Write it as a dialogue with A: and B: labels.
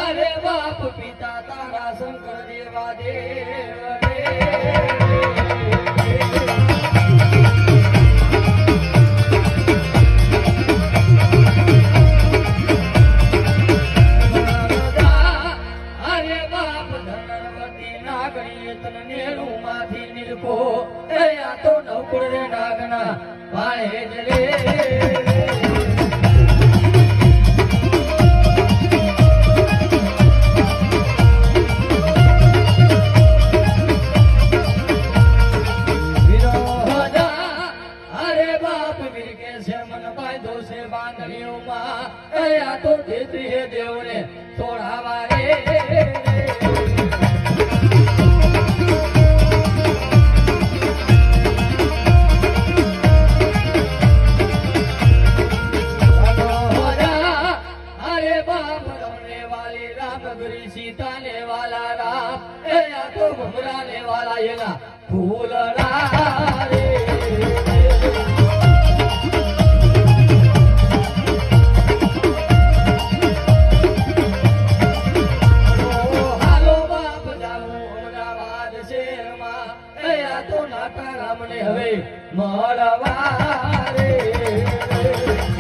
A: અરે બાપ પિતા તારા શંકર દેવા દેવ તો નવકુળ રે નાગના ભાળે જ રે તો દેત્રી દેવને છોડાવા રે सीता ने वाला राम ए या तो घुमरा ने वाला ये ना फूल रे हालो बाप जाऊं अमदावाद शहर में ए या तो नाटा राम ने हवे मळवा रे